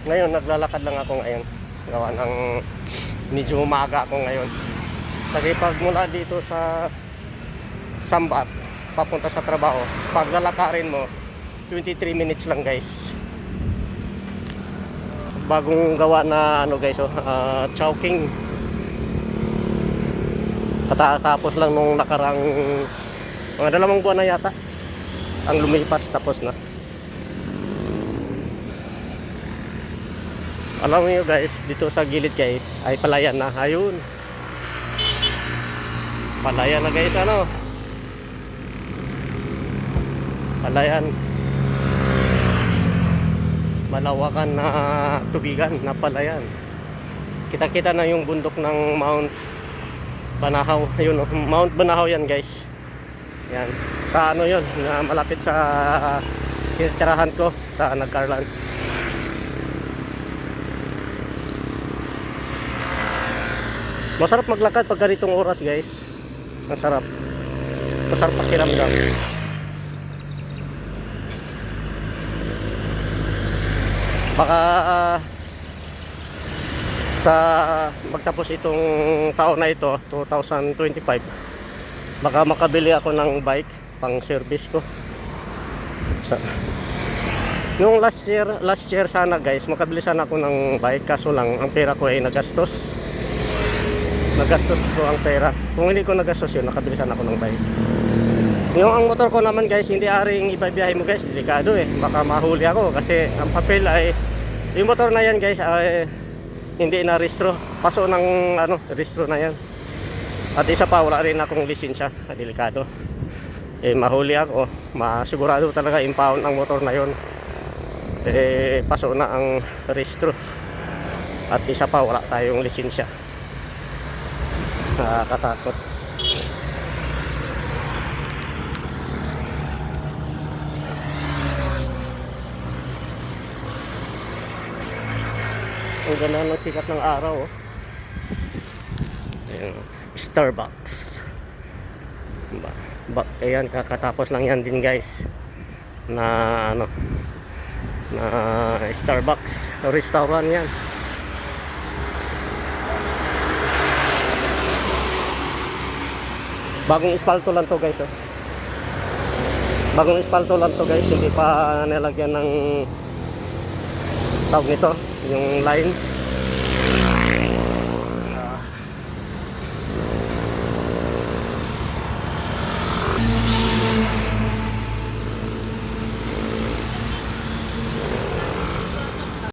Ngayon naglalakad lang ako ngayon. Gawa ng medyo umaga ako ngayon. Kasi pag mula dito sa Sambat papunta sa trabaho, pag lalakarin mo 23 minutes lang guys. Bagong gawa na ano guys, Chowking. Katatapos lang nung nakarang mga 2 buwan na yata ang lumipas, tapos na. Alam niyo guys, dito sa gilid guys ay palayan na. Ayun, palayan na guys, ano, palayan, malawakan na tubigan na palayan. Kita-kita na yung bundok ng Mount Banahaw. Ayun, Mount Banahaw yan guys. Yan, sa ano yun, na malapit sa tirahan ko sa Nagcarlan. Masarap maglakad pag ganitong oras guys. Masarap. Masarap pakiramdam. Baka sa magtapos itong taon na ito, 2025, baka makabili ako ng bike pang service ko. Nung last year sana guys, makabili sana ako ng bike, kaso lang ang pera ko ay nagastos ko ang pera. Kung hindi ko nagastos yun, nakabili sana ako ng bike. Yung ang motor ko naman guys, hindi aring ibabiyahe mo guys, delikado baka mahuli ako kasi ang papel ay, yung motor na yan guys ay hindi na rehistro, paso ng ano, rehistro na yan. At isa pa, wala rin akong lisensya, delikado. Mahuli ako, masigurado talaga impound ang motor na yon. Paso na ang rehistro. At isa pa, wala tayong lisensya. Nakakatakot. Ang ganda ng sikat ng araw, oh. Ayan, Starbucks. Ayan, kakatapos lang yan din guys na ano, na Starbucks restaurant yan. Bagong espalto lang to guys, oh. Bagong espalto lang to guys, hindi pa nilagyan ng tawag nito, yung line.